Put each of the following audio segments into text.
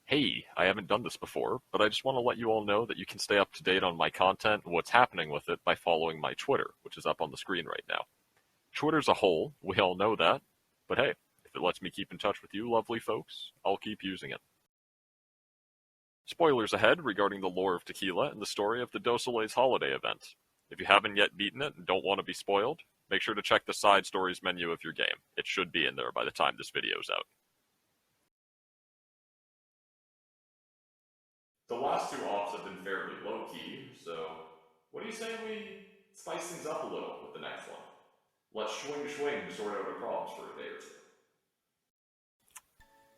Hey, I haven't done this before, but I just want to let you all know that you can stay up to date on my content and what's happening with it by following my Twitter, which is up on the screen right now. Twitter's a hole, we all know that, but hey, if it lets me keep in touch with you lovely folks, I'll keep using it. Spoilers ahead regarding the lore of Tequila and the story of the Dosale's holiday event. If you haven't yet beaten it and don't want to be spoiled, make sure to check the side stories menu of your game. It should be in there by the time this video's out. The last two offs have been fairly low-key, so what do you say we spice things up a little with the next one? Let's swing to sort out our problems for a day or two.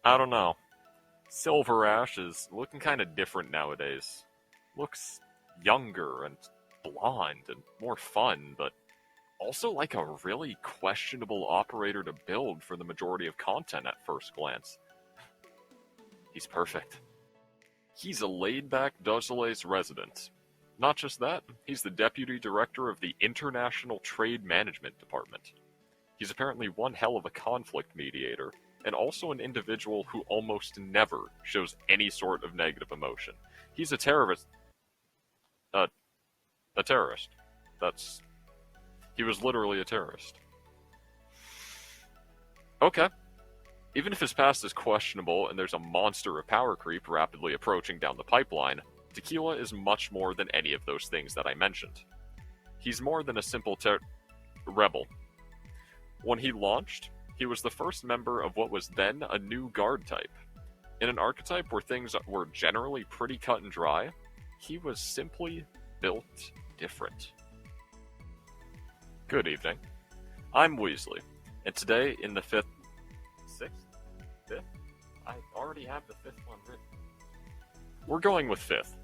I don't know. Silver Ash is looking kind of different nowadays. Looks younger and blonde and more fun, but also like a really questionable operator to build for the majority of content at first glance. He's perfect. He's a laid-back Dosale's resident. Not just that, he's the deputy director of the International Trade Management Department. He's apparently one hell of a conflict mediator, and also an individual who almost never shows any sort of negative emotion. He's a terrorist. A terrorist. He was literally a terrorist. Okay. Even if his past is questionable and there's a monster of power creep rapidly approaching down the pipeline, Tequila is much more than any of those things that I mentioned. He's more than a simple rebel. When he launched, he was the first member of what was then a new guard type. In an archetype where things were generally pretty cut and dry, he was simply built different. Good evening. I'm Weasley, and today in the fifth? I already have the fifth one written. We're going with fifth.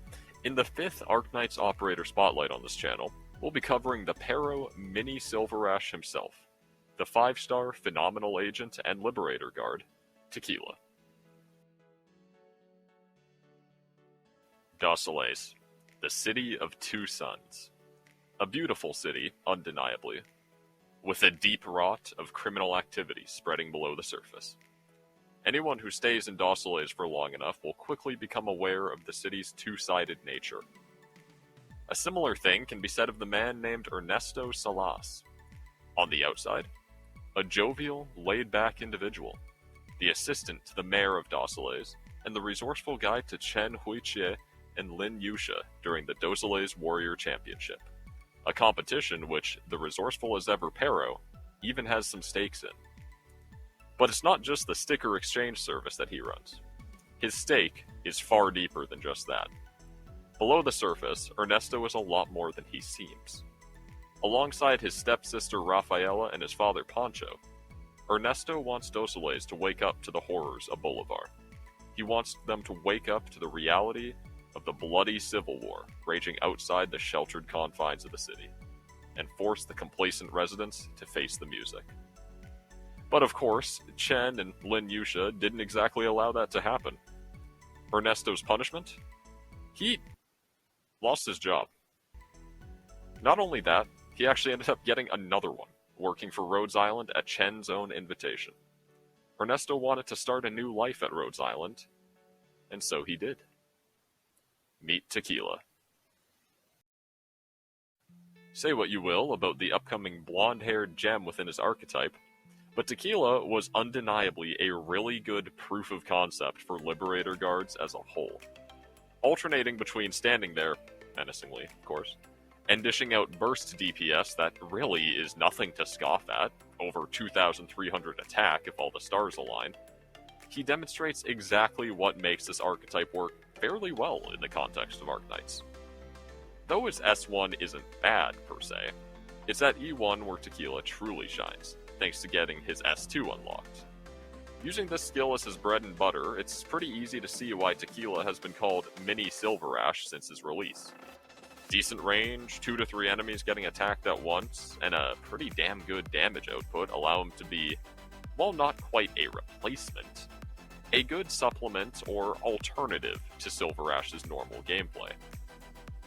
In the fifth Arknights Operator Spotlight on this channel, we'll be covering the Pero Mini Silver Ash himself, the 5-star phenomenal agent and liberator guard, Tequila. Dosale's, the city of two suns. A beautiful city, undeniably, with a deep rot of criminal activity spreading below the surface. Anyone who stays in Dosale's for long enough will quickly become aware of the city's two-sided nature. A similar thing can be said of the man named Ernesto Salas. On the outside, a jovial, laid-back individual, the assistant to the mayor of Dosale's, and the resourceful guide to Chen Huichie and Lin Yusha during the Dosale's Warrior Championship, a competition which the resourceful as ever Pero even has some stakes in. But it's not just the sticker exchange service that he runs. His stake is far deeper than just that. Below the surface, Ernesto is a lot more than he seems. Alongside his stepsister Rafaela and his father Pancho, Ernesto wants Dosale's to wake up to the horrors of Bolivar. He wants them to wake up to the reality of the bloody civil war raging outside the sheltered confines of the city, and force the complacent residents to face the music. But of course, Chen and Lin Yusha didn't exactly allow that to happen. Ernesto's punishment? He lost his job. Not only that, he actually ended up getting another one, working for Rhodes Island at Chen's own invitation. Ernesto wanted to start a new life at Rhodes Island, and so he did. Meet Tequila. Say what you will about the upcoming blonde-haired gem within his archetype, but Tequila was undeniably a really good proof of concept for Liberator guards as a whole. Alternating between standing there, menacingly of course, and dishing out burst DPS that really is nothing to scoff at, over 2,300 attack if all the stars align, he demonstrates exactly what makes this archetype work fairly well in the context of Arknights. Though his S1 isn't bad per se, it's at E1 where Tequila truly shines, thanks to getting his S2 unlocked. Using this skill as his bread and butter, it's pretty easy to see why Tequila has been called Mini Silver Ash since his release. Decent range, 2 to 3 enemies getting attacked at once, and a pretty damn good damage output allow him to be, while not quite a replacement, a good supplement or alternative to Silver Ash's normal gameplay.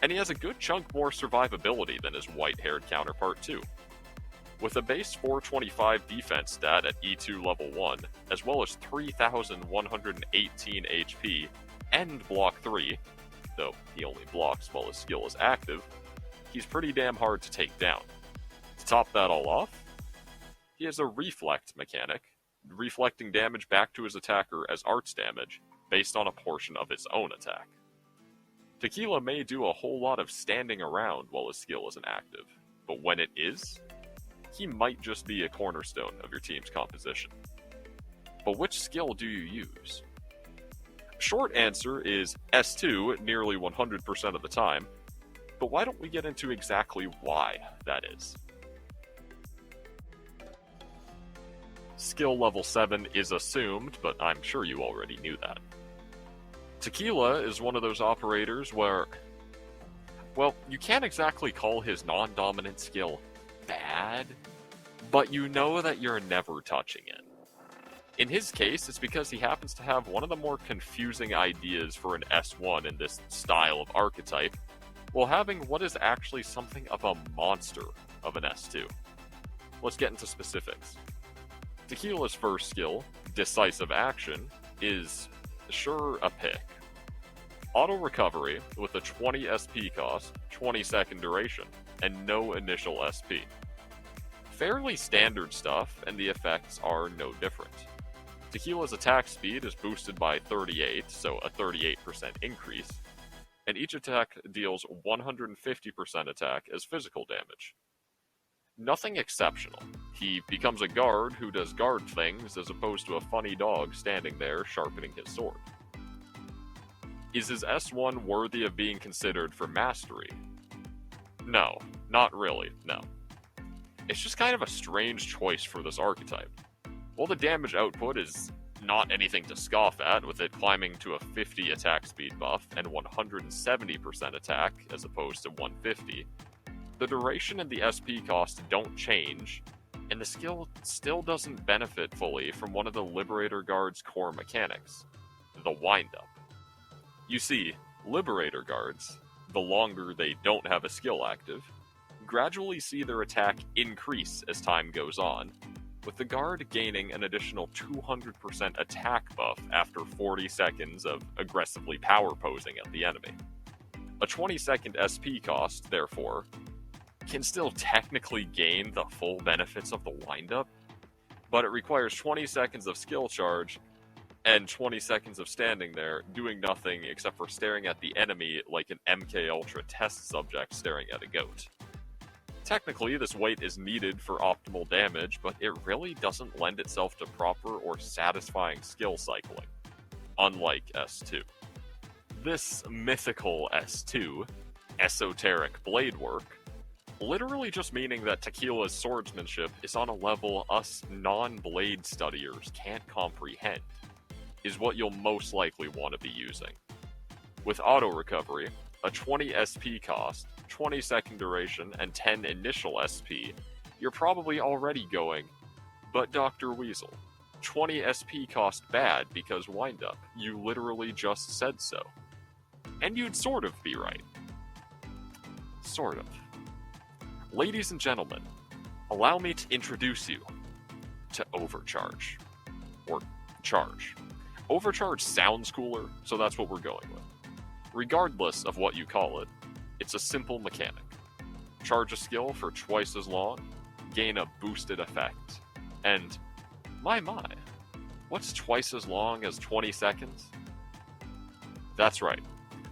And he has a good chunk more survivability than his white-haired counterpart too. With a base 425 defense stat at E2 level 1, as well as 3,118 HP and Block 3, though he only blocks while his skill is active, he's pretty damn hard to take down. To top that all off, he has a Reflect mechanic, reflecting damage back to his attacker as arts damage, based on a portion of his own attack. Tequila may do a whole lot of standing around while his skill isn't active, but when it is, he might just be a cornerstone of your team's composition. But which skill do you use? Short answer is S2 nearly 100% of the time, but why don't we get into exactly why that is? Skill level 7 is assumed, but I'm sure you already knew that. Tequila is one of those operators where, well, you can't exactly call his non-dominant skill bad, but you know that you're never touching it. In his case, it's because he happens to have one of the more confusing ideas for an S1 in this style of archetype, while having what is actually something of a monster of an S2. Let's get into specifics. Tequila's first skill, Decisive Action, is sure a pick. Auto recovery with a 20 SP cost, 20 second duration, and no initial SP. Fairly standard stuff, and the effects are no different. Tequila's attack speed is boosted by 38, so a 38% increase, and each attack deals 150% attack as physical damage. Nothing exceptional. He becomes a guard who does guard things as opposed to a funny dog standing there sharpening his sword. Is his S1 worthy of being considered for mastery? No, not really, no. It's just kind of a strange choice for this archetype. While the damage output is not anything to scoff at, with it climbing to a 50 attack speed buff and 170% attack as opposed to 150, the duration and the SP cost don't change, and the skill still doesn't benefit fully from one of the Liberator Guard's core mechanics, the windup. You see, Liberator Guards, the longer they don't have a skill active, gradually see their attack increase as time goes on, with the guard gaining an additional 200% attack buff after 40 seconds of aggressively power posing at the enemy. A 20-second SP cost, therefore, can still technically gain the full benefits of the windup, but it requires 20 seconds of skill charge and 20 seconds of standing there, doing nothing except for staring at the enemy like an MK Ultra test subject staring at a goat. Technically, this wait is needed for optimal damage, but it really doesn't lend itself to proper or satisfying skill cycling, unlike S2. This mythical S2, esoteric blade work, literally just meaning that Tequila's swordsmanship is on a level us non-blade studiers can't comprehend, is what you'll most likely want to be using. With auto recovery, a 20 SP cost, 20 second duration, and 10 initial SP, you're probably already going, but Dr. Weasel, 20 SP cost bad because windup, you literally just said so. And you'd sort of be right. Sort of. Ladies and gentlemen, allow me to introduce you to Overcharge. Or Charge. Overcharge sounds cooler, so that's what we're going with. Regardless of what you call it, it's a simple mechanic. Charge a skill for twice as long, gain a boosted effect, and my, what's twice as long as 20 seconds? That's right.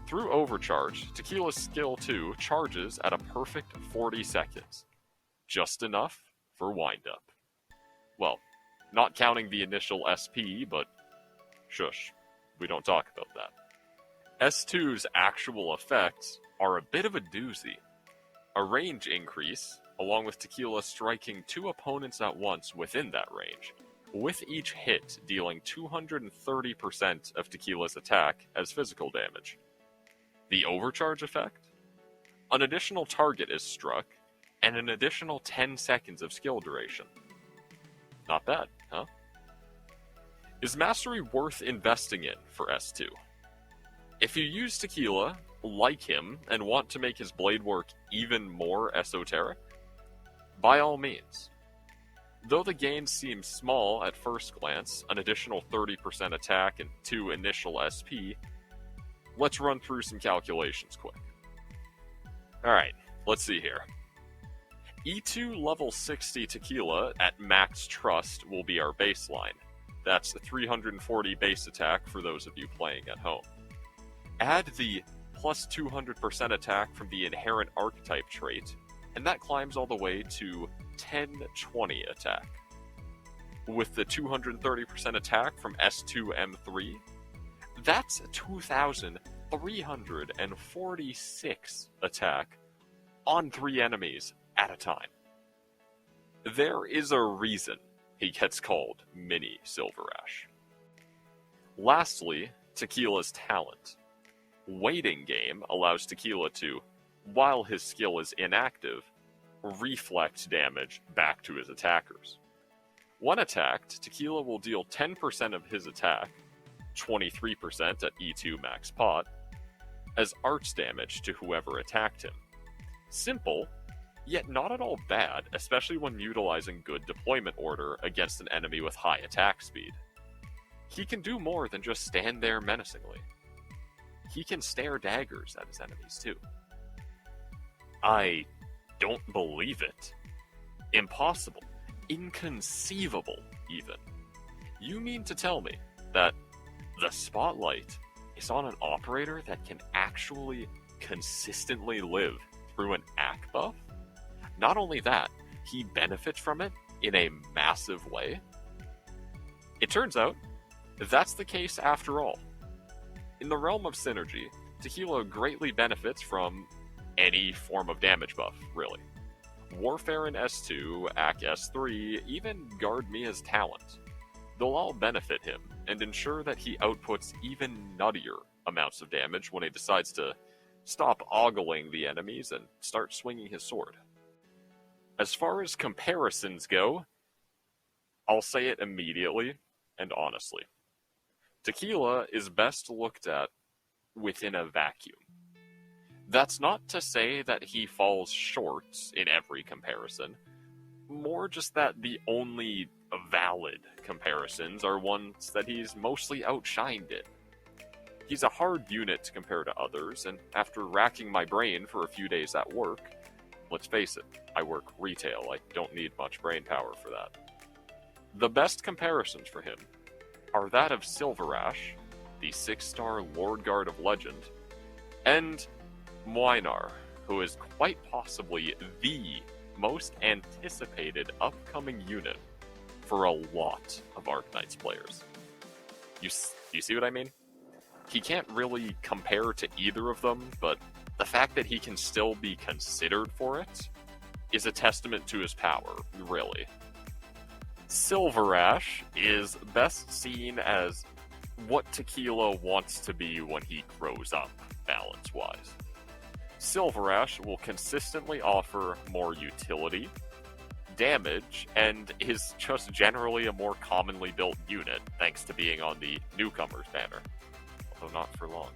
Through Overcharge, Tequila's skill 2 charges at a perfect 40 seconds. Just enough for windup. Well, not counting the initial SP, but shush, we don't talk about that. S2's actual effects are a bit of a doozy. A range increase, along with Tequila striking 2 opponents at once within that range, with each hit dealing 230% of Tequila's attack as physical damage. The Overcharge effect? An additional target is struck, and an additional 10 seconds of skill duration. Not bad, huh? Is Mastery worth investing in for S2? If you use Tequila, like him, and want to make his blade work even more esoteric, by all means. Though the gains seem small at first glance, an additional 30% attack and 2 initial SP, let's run through some calculations quick. Alright, let's see here. E2 level 60 Tequila at max trust will be our baseline. That's 340 base attack for those of you playing at home. Add the plus 200% attack from the inherent archetype trait, and that climbs all the way to 1020 attack. With the 230% attack from S2M3, that's 2,346 attack on 3 enemies at a time. There is a reason he gets called Mini Silverash. Lastly, Tequila's talent. Waiting Game allows Tequila to, while his skill is inactive, reflect damage back to his attackers. When attacked, Tequila will deal 10% of his attack, 23% at E2 max pot, as arts damage to whoever attacked him. Simple, yet not at all bad, especially when utilizing good deployment order against an enemy with high attack speed. He can do more than just stand there menacingly. He can stare daggers at his enemies too. I don't believe it. Impossible. Inconceivable, even. You mean to tell me that the Spotlight is on an operator that can actually consistently live through an AC buff? Not only that, he benefits from it in a massive way. It turns out, that's the case after all. In the realm of synergy, Tequila greatly benefits from any form of damage buff, really. Warfare in S2, AC S3, even Guard Mia's talent. They'll all benefit him, and ensure that he outputs even nuttier amounts of damage when he decides to stop ogling the enemies and start swinging his sword. As far as comparisons go, I'll say it immediately and honestly. Tequila is best looked at within a vacuum. That's not to say that he falls short in every comparison, more just that the only valid comparisons are ones that he's mostly outshined in. He's a hard unit to compare to others, and after racking my brain for a few days at work, let's face it, I work retail, I don't need much brain power for that. The best comparisons for him are that of Silverash, the 6-star Lord Guard of Legend, and Moinar, who is quite possibly the most anticipated upcoming unit for a lot of Arknights players. You see what I mean? He can't really compare to either of them, but the fact that he can still be considered for it is a testament to his power, really. Silverash is best seen as what Tequila wants to be when he grows up, balance-wise. Silverash will consistently offer more utility, damage, and is just generally a more commonly built unit, thanks to being on the Newcomers banner, although not for long.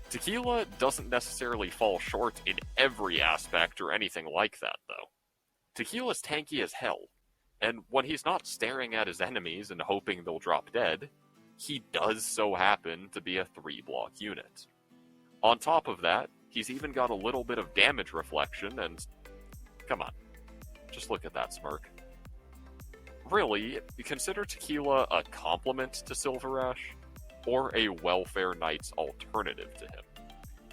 Tequila doesn't necessarily fall short in every aspect or anything like that, though. Tequila's tanky as hell, and when he's not staring at his enemies and hoping they'll drop dead, he does so happen to be a 3-block unit. On top of that, he's even got a little bit of damage reflection, and come on, just look at that smirk. Really, consider Tequila a complement to Silverash, or a Welfare Knight's alternative to him.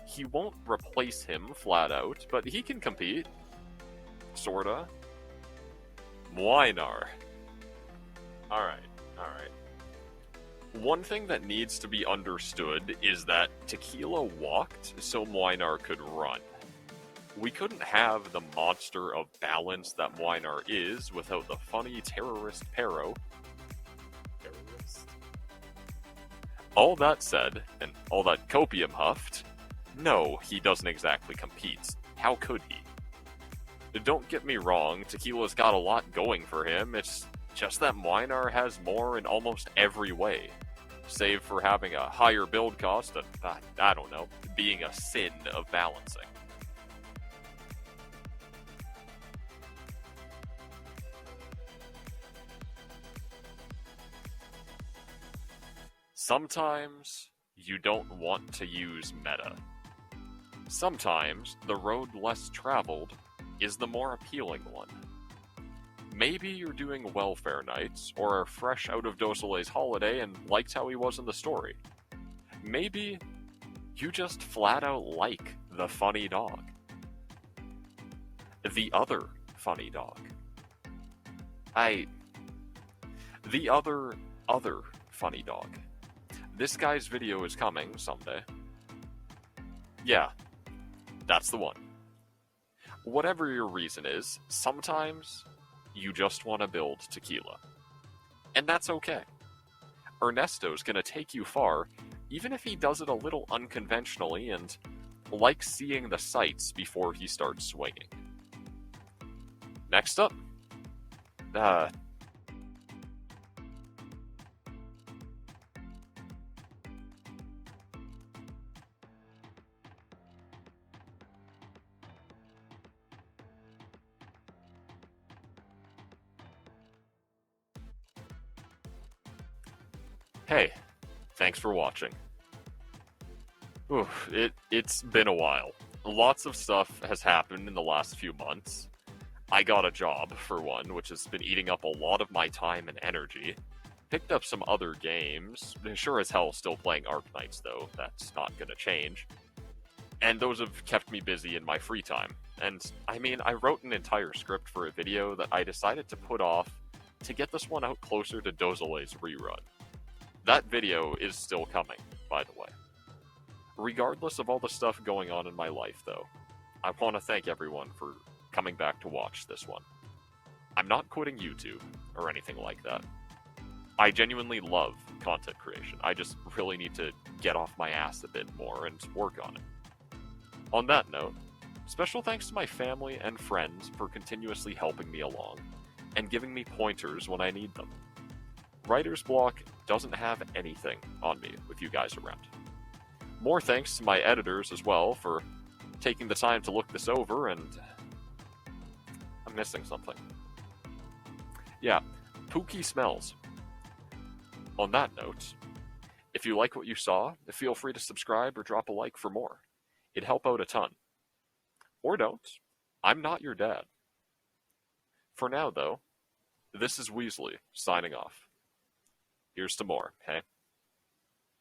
He won't replace him flat out, but he can compete. Sorta. Moinar. Alright. One thing that needs to be understood is that Tequila walked so Moinar could run. We couldn't have the monster of balance that Moinar is without the funny terrorist Pero. All that said, and all that copium huffed, no, he doesn't exactly compete. How could he? Don't get me wrong, Tequila's got a lot going for him, it's just that Moinar has more in almost every way. Save for having a higher build cost and, I don't know, being a sin of balancing. Sometimes, you don't want to use meta. Sometimes the road less traveled is the more appealing one. Maybe you're doing welfare nights, or are fresh out of Dosole's holiday and liked how he was in the story. Maybe you just flat out like the funny dog. The other funny dog. The other funny dog. This guy's video is coming someday. Yeah, that's the one. Whatever your reason is, sometimes you just want to build Tequila. And that's okay. Ernesto's gonna take you far, even if he does it a little unconventionally and likes seeing the sights before he starts swinging. Next up, hey, thanks for watching. Oof, it's been a while. Lots of stuff has happened in the last few months. I got a job, for one, which has been eating up a lot of my time and energy. Picked up some other games. Sure as hell still playing Arknights, though. That's not gonna change. And those have kept me busy in my free time. And, I mean, I wrote an entire script for a video that I decided to put off to get this one out closer to Dozole's rerun. That video is still coming, by the way. Regardless of all the stuff going on in my life, though, I want to thank everyone for coming back to watch this one. I'm not quitting YouTube or anything like that. I genuinely love content creation. I just really need to get off my ass a bit more and work on it. On that note, special thanks to my family and friends for continuously helping me along and giving me pointers when I need them. Writer's block doesn't have anything on me with you guys around. More thanks to my editors as well for taking the time to look this over, and I'm missing something. Yeah, Pookie smells. On that note, if you like what you saw, feel free to subscribe or drop a like for more. It'd help out a ton. Or don't. I'm not your dad. For now, though, this is Weasley signing off. Here's to more, hey?